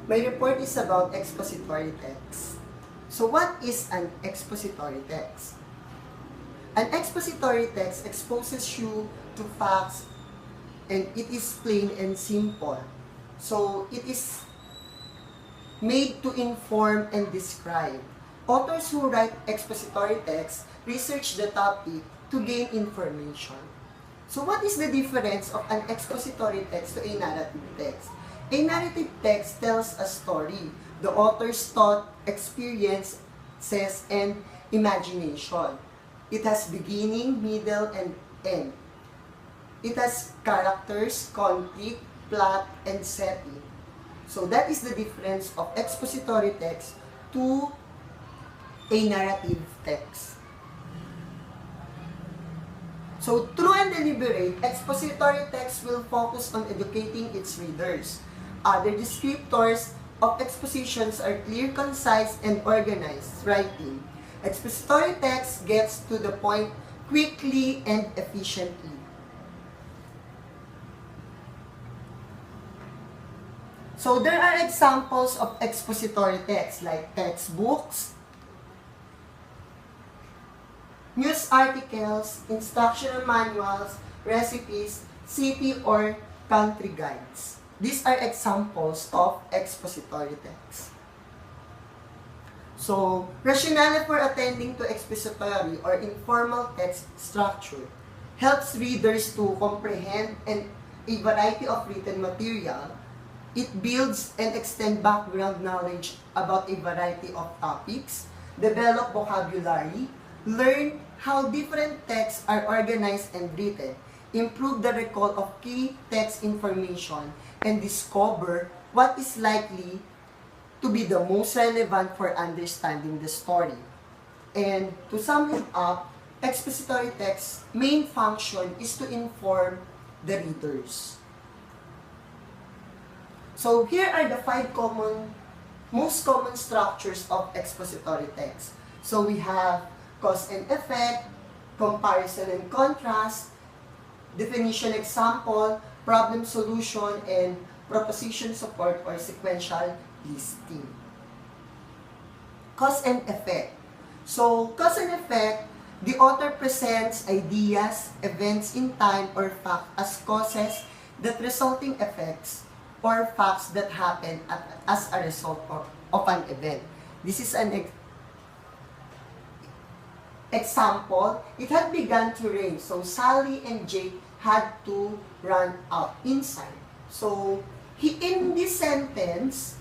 My report is about expository text. So what is an expository text? An expository text exposes you to facts and it is plain and simple. So it is made to inform and describe. Authors who write expository text research the topic to gain information. So what is the difference of an expository text to a narrative text? A narrative text tells a story, the author's thought, experiences, and imagination. It has beginning, middle, and end. It has characters, conflict, plot, and setting. So that is the difference of expository text to a narrative text. So, true and deliberate, expository text will focus on educating its readers. Other descriptors of expositions are clear, concise, and organized writing. Expository text gets to the point quickly and efficiently. So, there are examples of expository text like textbooks, news articles, instructional manuals, recipes, city or country guides. These are examples of expository text. So, rationale for attending to expository or informal text structure helps readers to comprehend a variety of written material. It builds and extends background knowledge about a variety of topics, develop vocabulary, learn how different texts are organized and written, improve the recall of key text information, and discover what is likely to be the most relevant for understanding the story. And to sum it up, expository text's main function is to inform the readers. So here are the 5 most common structures of expository text. So we have cause and effect, comparison and contrast, definition example, problem solution, and proposition support or sequential listing. Cause and effect. So, cause and effect, the author presents ideas, events in time or fact as causes that resulting effects or facts that happen as a result of an event. This is an example. It had begun to rain, so Sally and Jake had to run out inside. So, in this sentence,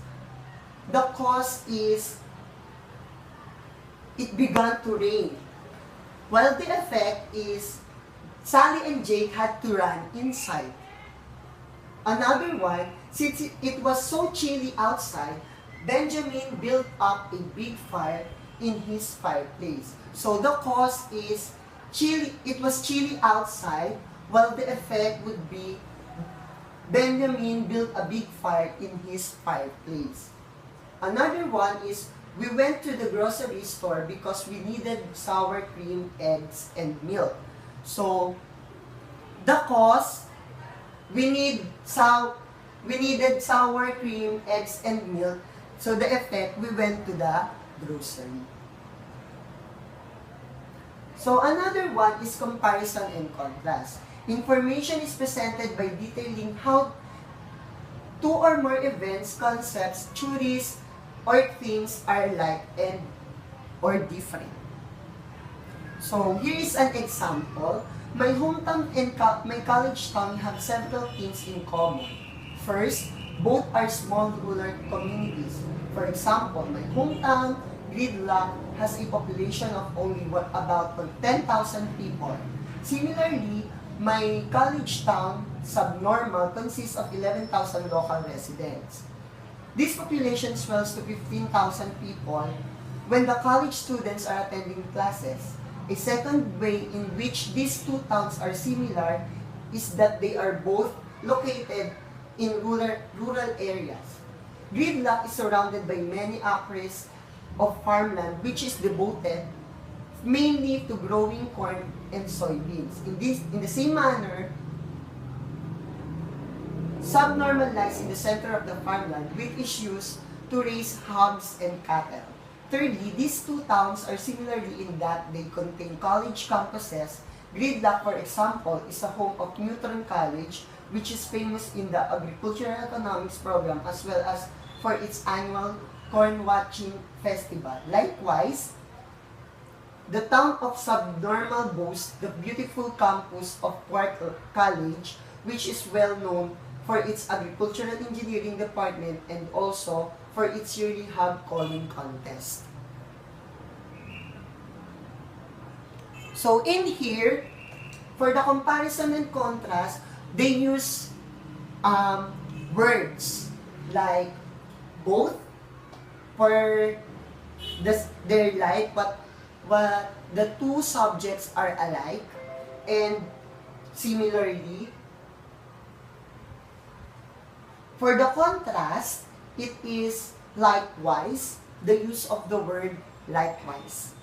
the cause is it began to rain. While the effect is Sally and Jake had to run inside. Another one, since it was so chilly outside, Benjamin built up a big fire in his fireplace. So the cause is chilly. It was chilly outside, while the effect would be Benjamin built a big fire in his fireplace. Another one is we went to the grocery store because we needed sour cream, eggs, and milk. So the cause, we needed sour cream, eggs, and milk. So the effect, we went to the grocery. So another one is comparison and contrast. Information is presented by detailing how two or more events, concepts, theories, or things are like and or different. So here is an example. My hometown and my college town have several things in common. First, both are small rural communities. For example, my hometown, Gridlock, has a population of only about 10,000 people. Similarly, my college town, Subnormal, consists of 11,000 local residents. This population swells to 15,000 people when the college students are attending classes. A second way in which these two towns are similar is that they are both located in rural areas. Gridlock is surrounded by many acres of farmland which is devoted mainly to growing corn and soybeans. In the same manner, Subnormal lies in the center of the farmland, which is used to raise hogs and cattle. Thirdly, these two towns are similarly in that they contain college campuses. Gridlock, for example, is a home of Newton College, which is famous in the agricultural economics program as well as for its annual corn watching festival. Likewise, the town of Subnormal boasts the beautiful campus of Quark College, which is well known for its agricultural engineering department and also for its yearly hog calling contest. So in here, for the comparison and contrast, they use words like both for their like, but the two subjects are alike, and similarly, for the contrast, it is likewise, the use of the word likewise.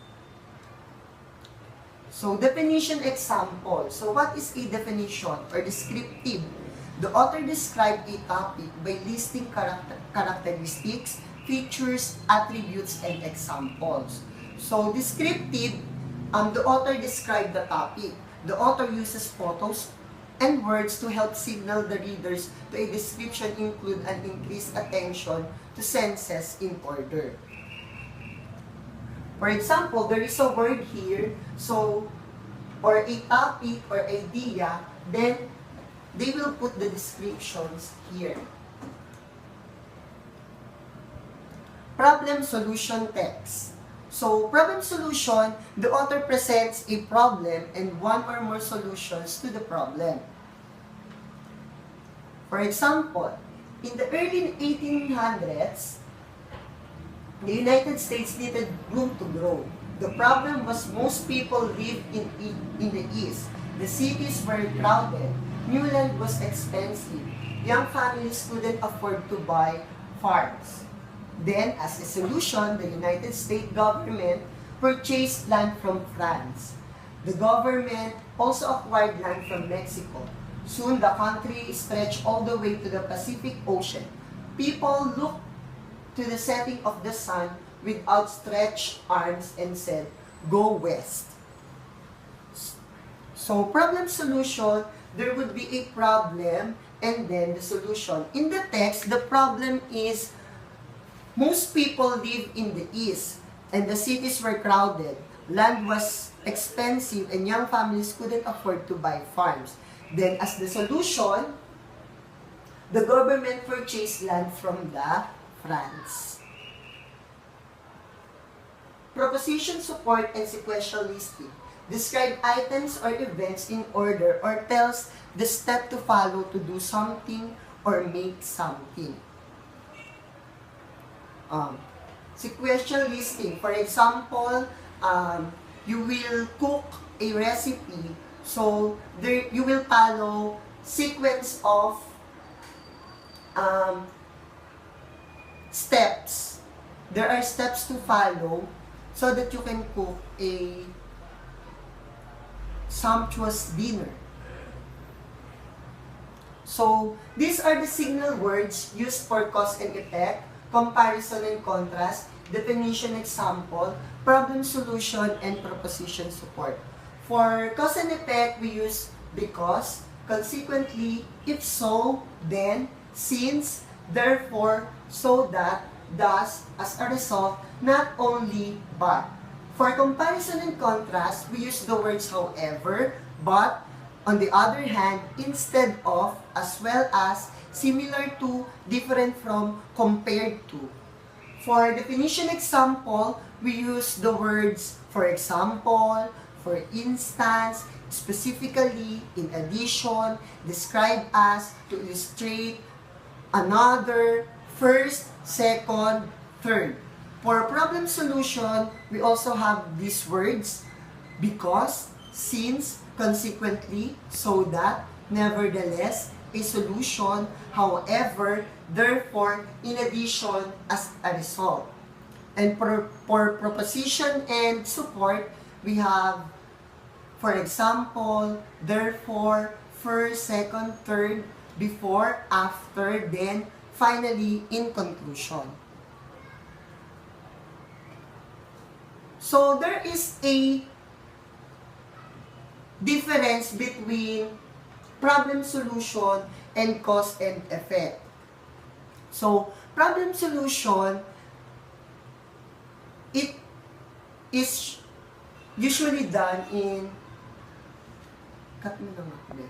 So, definition example. So, what is a definition or descriptive? The author described a topic by listing characteristics, features, attributes, and examples. So, descriptive, the author described the topic. The author uses photos and words to help signal the readers to a description include an increased attention to senses in order. For example, there is a word here, so, or a topic or idea, then they will put the descriptions here. Problem solution text. So, problem solution, the author presents a problem and one or more solutions to the problem. For example, in the early 1800s, the United States needed room to grow. The problem was most people lived in the East. The cities were crowded. New land was expensive. Young families couldn't afford to buy farms. Then, as a solution, the United States government purchased land from France. The government also acquired land from Mexico. Soon, the country stretched all the way to the Pacific Ocean. People looked to the setting of the sun with outstretched arms and said, "Go west." So, problem solution, there would be a problem and then the solution. In the text, the problem is most people live in the East and the cities were crowded. Land was expensive and young families couldn't afford to buy farms. Then, as the solution, the government purchased land from the France. Proposition support and sequential listing. Describe items or events in order or tells the step to follow to do something or make something. Sequential listing. For example, you will cook a recipe. So, there you will follow sequence of steps. There are steps to follow so that you can cook a sumptuous dinner. So, these are the signal words used for cause and effect, comparison and contrast, definition example, problem solution, and proposition support. For cause and effect, we use because, consequently, if so, then, since, therefore, so that, thus, as a result, not only, but. For comparison and contrast, we use the words however, but, on the other hand, instead of, as well as, similar to, different from, compared to. For definition example, we use the words for example, for instance, specifically, in addition, describe as, to illustrate, another, first, second, third. For problem solution, we also have these words, because, since, consequently, so that, nevertheless, a solution, however, therefore, in addition, as a result. And for proposition and support, we have, for example, therefore, first, second, third, before, after, then, finally, in conclusion. So, there is a difference between problem solution and cause and effect. So, problem solution, it is usually done in, cut mo na nga,